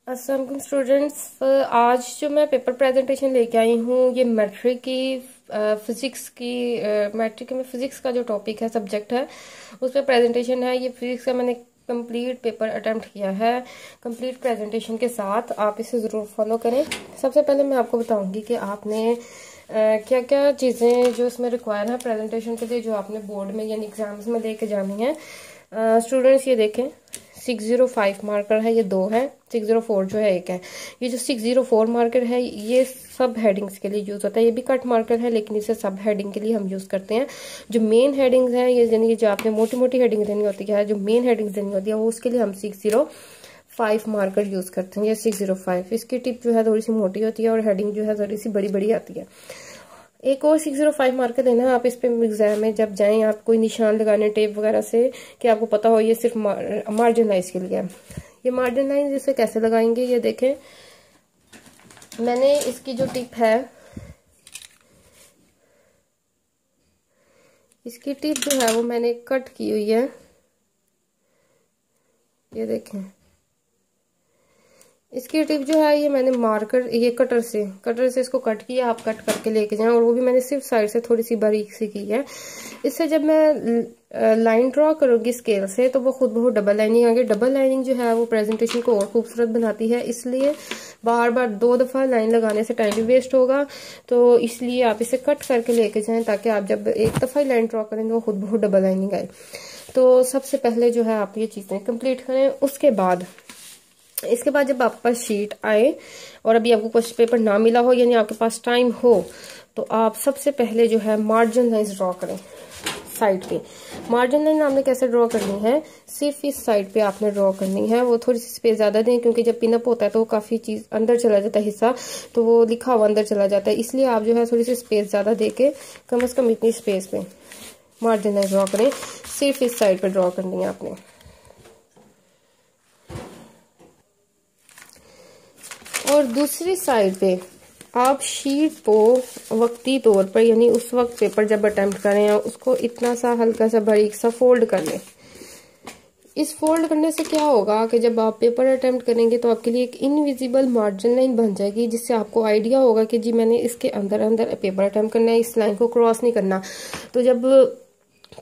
अस्सलाम वालेकुम स्टूडेंट्स। आज जो मैं पेपर प्रेजेंटेशन लेके आई हूँ ये मैट्रिक की मैट्रिक में फिजिक्स का जो टॉपिक है, सब्जेक्ट है, उस पर प्रेजेंटेशन है। ये फिजिक्स का मैंने कंप्लीट पेपर अटेम्प्ट किया है कंप्लीट प्रेजेंटेशन के साथ। आप इसे ज़रूर फॉलो करें। सबसे पहले मैं आपको बताऊंगी कि आपने क्या क्या चीज़ें जो इसमें रिक्वायर है प्रेजेंटेशन के लिए, जो आपने बोर्ड में यानी एग्जाम्स में लेके जानी है। स्टूडेंट्स ये देखें, 605 मार्कर है, ये 2 है, 604 जो है 1 है। ये जो 604 मार्कर है ये सब हेडिंग्स के लिए यूज होता है। ये भी कट मार्कर है लेकिन इसे सब हेडिंग के लिए हम यूज करते हैं। जो मेन हेडिंग्स हैं, ये यानी जो आपने मोटी मोटी हेडिंग देनी होती है, जो मेन हेडिंग्स देनी होती है, वो उसके लिए हम 605 मार्कर यूज करते हैं। ये 605, इसकी टिप जो है थोड़ी सी मोटी होती है और हेडिंग जो है थोड़ी सी बड़ी बड़ी आती है। एक और 605 मार्कर देना है आप इस पे एग्जाम में जब जाएं, आप कोई निशान लगाने टेप वगैरह से कि आपको पता हो ये सिर्फ मार्जिन लाइंस के लिए है। ये मार्जिन लाइन इसे कैसे लगाएंगे, ये देखें, मैंने इसकी जो टिप है, इसकी टिप जो है वो मैंने कट की हुई है। ये देखें, इसकी टिप जो है ये मैंने मार्कर, ये कटर से इसको कट किया। आप कट करके लेके जाएं, और वो भी मैंने सिर्फ साइड से थोड़ी सी बारीक सी की है। इससे जब मैं लाइन ड्रॉ करूंगी स्केल से तो वो खुद बहुत डबल लाइनिंग आएगी। डबल लाइनिंग जो है वो प्रेजेंटेशन को और खूबसूरत बनाती है, इसलिए बार बार 2 दफा लाइन लगाने से टाइम भी वेस्ट होगा। तो इसलिए आप इसे कट करके लेके जाएं ताकि आप जब एक दफा ही लाइन ड्रॉ करें तो वो खुद बहुत डबल लाइनिंग आए। तो सबसे पहले जो है आप ये चीजें कंप्लीट करें। इसके बाद जब आपके पास शीट आए और अभी आपको क्वेश्चन पेपर ना मिला हो यानी आपके पास टाइम हो, तो आप सबसे पहले जो है मार्जिन लाइंस ड्रॉ करें साइड पे। मार्जिन लाइन आपने कैसे ड्रॉ करनी है, सिर्फ इस साइड पे आपने ड्रॉ करनी है। वो थोड़ी सी स्पेस ज्यादा दें क्योंकि जब पिनअप होता है तो वो काफी चीज अंदर चला जाता है, हिस्सा तो वो लिखा हुआ अंदर चला जाता है। इसलिए आप जो है थोड़ी सी स्पेस ज्यादा दे के कम से कम इतनी स्पेस पे मार्जिन लाइन ड्रॉ करें। सिर्फ इस साइड पे ड्रॉ करनी है आपने। और दूसरी साइड पे आप शीट को वक्ती तौर पर यानी उस वक्त पेपर जब अटेम्प्ट करें उसको इतना सा हल्का सा बारीक सा फोल्ड कर लें। इस फोल्ड करने से क्या होगा कि जब आप पेपर अटेम्प्ट करेंगे तो आपके लिए एक इनविजिबल मार्जिन लाइन बन जाएगी, जिससे आपको आइडिया होगा कि जी मैंने इसके अंदर अंदर पेपर अटेम्प्ट करना है, इस लाइन को क्रॉस नहीं करना। तो जब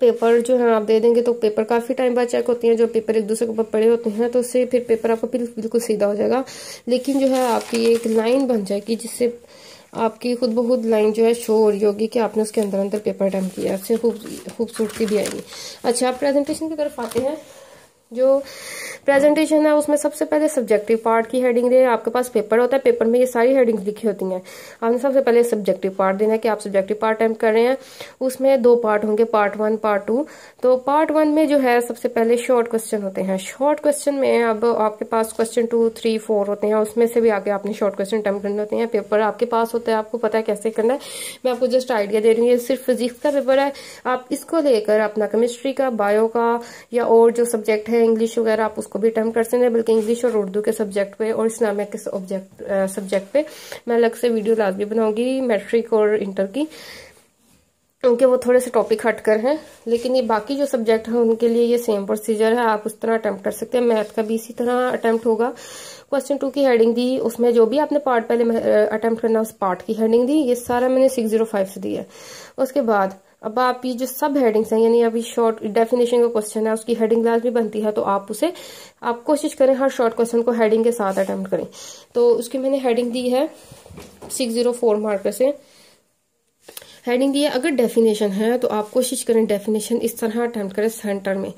पेपर जो है आप दे देंगे तो पेपर काफी टाइम बाद चेक होती है, जो पेपर एक दूसरे के ऊपर पड़े होते हैं, तो उससे फिर पेपर आपका बिल्कुल सीधा हो जाएगा। लेकिन जो है आपकी एक लाइन बन जाएगी जिससे आपकी खुद ब खुद लाइन जो है शो हो रही होगी कि आपने उसके अंदर अंदर पेपर अटेम्प्ट किया, उससे खूबसूरती भी आएगी। अच्छा, आप प्रेजेंटेशन की तरफ आते हैं। जो प्रेजेंटेशन है उसमें सबसे पहले सब्जेक्टिव पार्ट की हेडिंग दे। आपके पास पेपर होता है, पेपर में ये सारी हेडिंग्स लिखी होती हैं। आपने सबसे पहले सब्जेक्टिव पार्ट देना है कि आप सब्जेक्टिव पार्ट अटेम्प्ट कर रहे हैं। उसमें 2 पार्ट होंगे, पार्ट 1 पार्ट 2। तो पार्ट 1 में जो है सबसे पहले शॉर्ट क्वेश्चन होते हैं। शॉर्ट क्वेश्चन में अब आपके पास क्वेश्चन 2, 3, 4 होते हैं, उसमें से भी आगे आपने शॉर्ट क्वेश्चन अटेम्प्ट करने होते हैं। पेपर आपके पास होता है, आपको पता है कैसे करना है। मैं आपको जस्ट आइडिया दे रही हूँ। ये सिर्फ फिजिक्स का पेपर है, आप इसको लेकर अपना केमिस्ट्री का, बायो का या और जो सब्जेक्ट है इंग्लिश वगैरह आप उसको भी अटेम्प्ट कर सकते हैं। बल्कि इंग्लिश और उर्दू के सब्जेक्ट पे और इस्लामिक के सब्जेक्ट पे मैं अलग से वीडियो लाजमी बनाऊंगी, मैट्रिक और इंटर की, क्योंकि वो थोड़े से टॉपिक हटकर हैं। लेकिन ये बाकी जो सब्जेक्ट है उनके लिए ये सेम प्रोसीजर है, आप उस तरह अटेम्प्ट कर सकते हैं। मैथ का भी इसी तरह अटेम्प्ट होगा। क्वेश्चन 2 की हेडिंग दी, उसमें जो भी आपने पार्ट पहले अटेम्प्ट करना उस पार्ट की हेडिंग दी। ये सारा मैंने 605 से दी है। उसके बाद अब आप ये जो सब हेडिंग्स हैं यानी अभी शॉर्ट डेफिनेशन का क्वेश्चन है उसकी हेडिंग लाजमी बनती है, तो आप कोशिश करें हर शॉर्ट क्वेश्चन को हेडिंग के साथ अटेम्प्ट करें। तो उसकी मैंने हेडिंग दी है 604 मार्कर से हेडिंग दी है। अगर डेफिनेशन है तो आप कोशिश करें डेफिनेशन इस तरह अटेम्प्ट करें सेंटर में।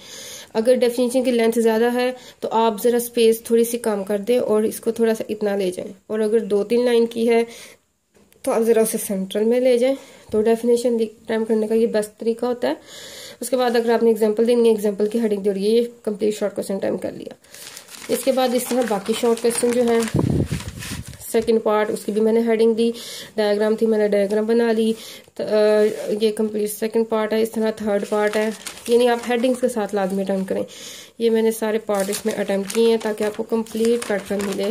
अगर डेफिनेशन की लेंथ ज्यादा है तो आप जरा स्पेस थोड़ी सी कम कर दें और इसको थोड़ा सा इतना ले जाएं। और अगर 2-3 लाइन की है तो आप जरा उसे सेंट्रल में ले जाएं। तो डेफिनेशन अटेम्प्ट करने का ये बेस्ट तरीका होता है। उसके बाद अगर आपने एग्जांपल देनी है, एग्जांपल की हेडिंग जोड़िए, ये कंप्लीट शॉर्ट क्वेश्चन अटेम्प्ट कर लिया। इसके बाद इस तरह बाकी शॉर्ट क्वेश्चन जो है सेकंड पार्ट, उसकी भी मैंने हेडिंग दी, डायग्राम थी मैंने डायग्राम बना ली। तो ये कंप्लीट सेकंड पार्ट है। इस तरह थर्ड पार्ट है, यानी आप हेडिंग्स के साथ लाजमी अटेम्प्ट करें। ये मैंने सारे पार्ट इसमें अटेम्प्ट किए हैं ताकि आपको कंप्लीट पैटर्न मिले।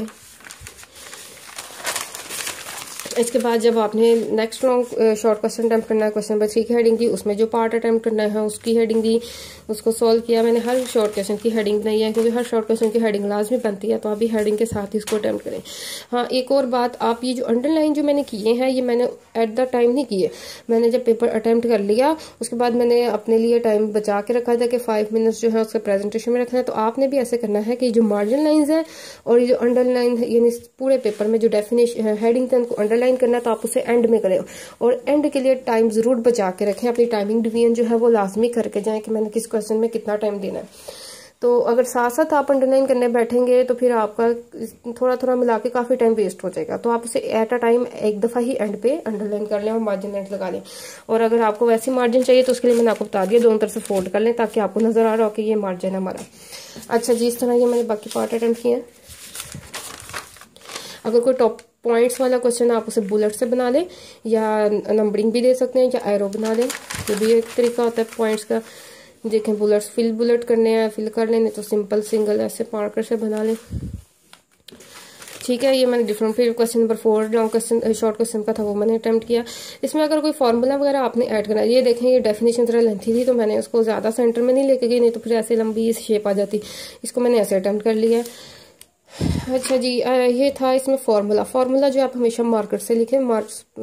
इसके बाद जब आपने next long short question attempt करना है, क्वेश्चन नंबर 3 की हेडिंग दी, उसमें जो पार्ट अटेम्प्ट करना है उसकी हेडिंग दी, उसको सॉल्व किया। मैंने हर शॉर्ट क्वेश्चन की हेडिंग बनाई है क्योंकि हर शॉर्ट क्वेश्चन की हेडिंग लाजमी बनती है, तो आप भी हेडिंग के साथ ही इसको अटेम्प्ट करें। हाँ, एक और बात, आप ये जो अंडरलाइन जो मैंने किए हैं ये मैंने एट द टाइम नहीं किए। मैंने जब पेपर अटेम्प्ट कर लिया उसके बाद मैंने अपने लिए टाइम बचा के रखा था कि 5 मिनट्स जो है उसका प्रेजेंटेशन में रखना है। तो आपने भी ऐसे करना है कि जो मार्जिन लाइंस है और ये जो अंडरलाइन है, यानी पूरे पेपर में जो डेफिनेशन हेडिंग थे उनको अंडरलाइन करना है, तो आप उसे एंड में करें और एंड के लिए टाइम जरूर बचा के रखें। अपनी टाइमिंग डिवीजन जो है वो लाजमी करके जाएं कि मैंने किस क्वेश्चन में कितना टाइम देना है। तो अगर साथ साथ आप अंडरलाइन करने बैठेंगे तो फिर आपका थोड़ा थोड़ा मिला के काफी टाइम वेस्ट हो जाएगा। तो आप उसे एट अ टाइम एक दफा ही एंड पे अंडरलाइन कर लें और मार्जिन लाइन लगा लें। और अगर आपको वैसी मार्जिन चाहिए तो उसके लिए मैंने आपको बता दिया, दोनों तरफ से फोल्ड कर लें ताकि आपको नजर आ रहा हो कि ये मार्जिन है हमारा। अच्छा जी, इस तरह ये मैंने बाकी पार्ट अटेम्प्ट किए हैं। अगर कोई टॉप पॉइंट्स वाला क्वेश्चन आप उसे बुलेट से बना लें या नंबरिंग भी दे सकते हैं या एरो बना लें, ये भी एक तरीका होता है पॉइंट्स का। देखें, बुलेट्स फिल बुलेट करने हैं फिल कर लें, तो सिंपल सिंगल ऐसे मार्कर से बना लें। ठीक है, ये मैंने डिफरेंट, फिर question number 4 long question short question का था वो मैंने अटेम्प्ट किया। इसमें अगर कोई फार्मूला वगैरह आपने ऐड करना है, ये देखें ये डेफिनेशन जरा लेंथी थी तो मैंने उसको ज्यादा सेंटर में नहीं लेके गई, नहीं तो फिर ऐसे लंबी शेप आ जाती। इसको मैंने ऐसे अटेम्प्ट कर लिया। अच्छा जी, ये था इसमें फार्मूला जो आप हमेशा मार्कर से लिखें।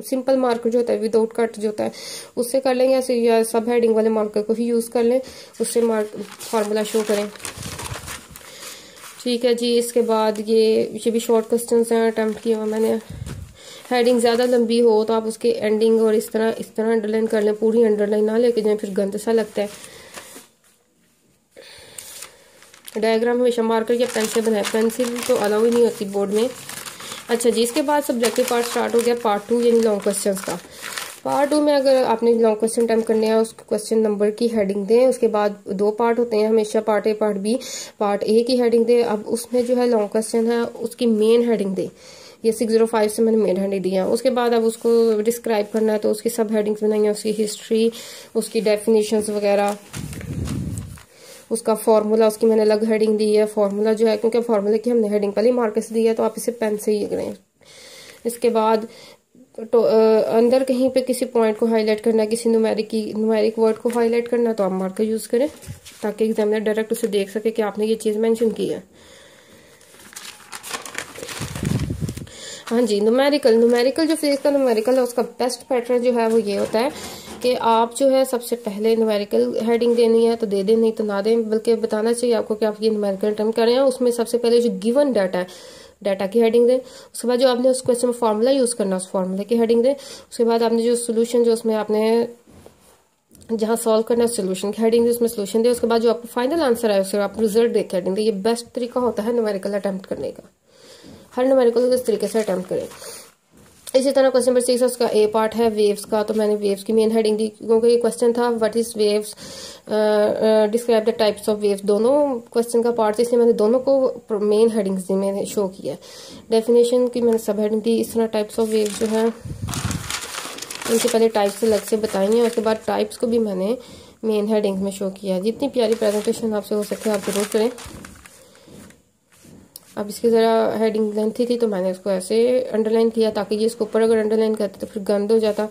सिंपल मार्कर जो होता है विदाउट कट जो होता है उससे कर लें, या सब हेडिंग वाले मार्कर को ही यूज कर लें, उससे फार्मूला शो करें। ठीक है जी, इसके बाद ये भी शॉर्ट क्वेश्चन हैं अटेम्प्ट किया हुआ मैंने। हेडिंग ज्यादा लंबी हो तो आप उसके एंडिंग और इस तरह अंडरलाइन कर लें, पूरी अंडरलाइन ना लेके जाए, फिर गंद सा लगता है। डायग्राम हमेशा मार्कर या पेन से बनाए, पेंसिल तो अलाउ ही नहीं होती बोर्ड में। अच्छा जी, इसके बाद सब्जेक्टिव पार्ट स्टार्ट हो गया, पार्ट 2 यानी लॉन्ग क्वेश्चंस का। पार्ट 2 में अगर आपने लॉन्ग क्वेश्चन अटेम्प्ट करने हैं उस क्वेश्चन नंबर की हेडिंग दें। उसके बाद 2 पार्ट होते हैं हमेशा, part A part B. Part A की हेडिंग दें, अब उसमें जो है लॉन्ग क्वेश्चन है उसकी मेन हेडिंग दें। ये 605 से मैंने मेन हेडिंग दिया। उसके बाद अब उसको डिस्क्राइब करना है तो उसकी सब हेडिंग्स बनाई है, उसकी हिस्ट्री, उसकी डेफिनेशंस वगैरह, उसका फॉर्मूला, उसकी मैंने अलग हेडिंग दी है। फॉर्मूला जो है, क्योंकि फॉर्मूले की हमने हेडिंग पहले मार्कर से दी है तो आप इसे पेन से ही करें। इसके बाद तो अंदर कहीं पे किसी पॉइंट को हाईलाइट करना है, किसी न्यूमेरिक वर्ड को हाईलाइट करना है तो आप मार्कर यूज करें ताकि एग्जामिनर डायरेक्ट उसे देख सके कि आपने ये चीज मेंशन की है। हाँ जी, न्यूमेरिकल जो फिजिक्स का न्यूमेरिकल है उसका बेस्ट पैटर्न जो है वो ये होता है कि आप जो है सबसे पहले न्यूमेरिकल हेडिंग देनी है तो दे दें, नहीं तो ना दें, बल्कि बताना चाहिए आपको कि आप ये न्यूमेरिकल अटेम्प्ट कर रहे हैं। उसमें सबसे पहले जो गिवन डाटा है, डाटा की हेडिंग दें। उसके बाद जो आपने उस क्वेश्चन में फार्मूला यूज करना है उस फार्मूला की हेडिंग दें। उसके बाद आपने जो सोल्यूशन जो उसमें आपने जहां सॉल्व करना है सोल्यूशन की हेडिंग दे, उसमें सोल्यूशन दे। उसके बाद जो आपको फाइनल आंसर आए उसके आप रिजल्ट देख हेडिंग दे। ये बेस्ट तरीका होता है न्यूमेरिकल अटेम्प्ट करने का। हर न्यूमेरिकल को इस तरीके से अटेम्प्ट करें। इसी तरह क्वेश्चन नंबर 6 उसका ए पार्ट है वेव्स का, तो मैंने वेव्स की मेन हेडिंग दी क्योंकि ये क्वेश्चन था what is waves, describe the types of waves. दोनों क्वेश्चन का पार्ट इसलिए मैंने दोनों को मेन हेडिंग्स दी, मैंने शो किया। डेफिनेशन की मैंने सब हेडिंग दी। इस तरह टाइप्स ऑफ वेव्स जो है उनसे पहले टाइप्स अलग से बताई हैं, उसके बाद टाइप्स को भी मैंने मेन हेडिंग में शो किया। जितनी प्यारी प्रेजेंटेशन आपसे हो सके आप जरूर करें। अब इसकी ज़रा हेडिंग लेंथी थी तो मैंने इसको ऐसे अंडरलाइन किया ताकि ये इसको ऊपर अगर अंडरलाइन करते तो फिर गंद हो जाता।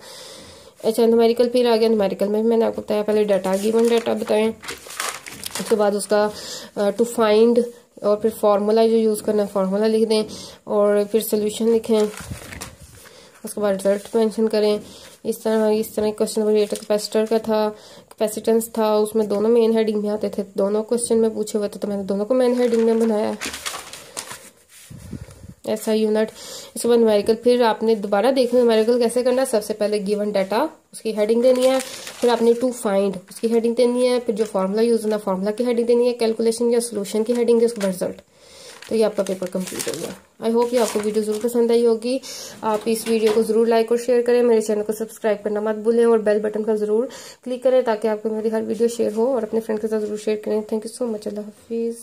अच्छा, न्यूमेरिकल फिर आ गया। न्यूमेरिकल में भी मैंने आपको बताया, पहले डाटा गिवन डाटा बताएं, उसके बाद उसका टू फाइंड और फिर फार्मूला जो यूज़ करना है फार्मूला लिख दें और फिर सोल्यूशन लिखें। उसके बाद रिजल्ट मेंशन करें। इस तरह क्वेश्चन नंबर 8 कैपेसिटर का था, कैपेसिटेंस था, उसमें दोनों मेन हेडिंग में आते थे, दोनों क्वेश्चन में पूछे हुए थे तो मैंने दोनों को मेन हेडिंग में बनाया। ऐसा यूनिट। इसके बाद न्यूमेरिकल, फिर आपने दोबारा देखना न्यूमेरिकल कैसे करना है। सबसे पहले गिवन डाटा उसकी हेडिंग देनी है, फिर आपने टू फाइंड उसकी हेडिंग देनी है, फिर जो फार्मूला यूज होना फार्मूला की हेडिंग देनी है, कैलकुलेशन या सोल्यूशन की हेडिंग दे, उसका रिजल्ट। तो ये आपका पेपर कंप्लीट हो गया। आई होप ये आपको वीडियो जरूर पसंद आई होगी। आप इस वीडियो को जरूर लाइक और शेयर करें, मेरे चैनल को सब्सक्राइब करना मत भूलें और बेल बटन का जरूर क्लिक करें ताकि आपको मेरी हर वीडियो शेयर हो, और अपने फ्रेंड के साथ जरूर शेयर करें। Thank you so much. Allah Hafiz.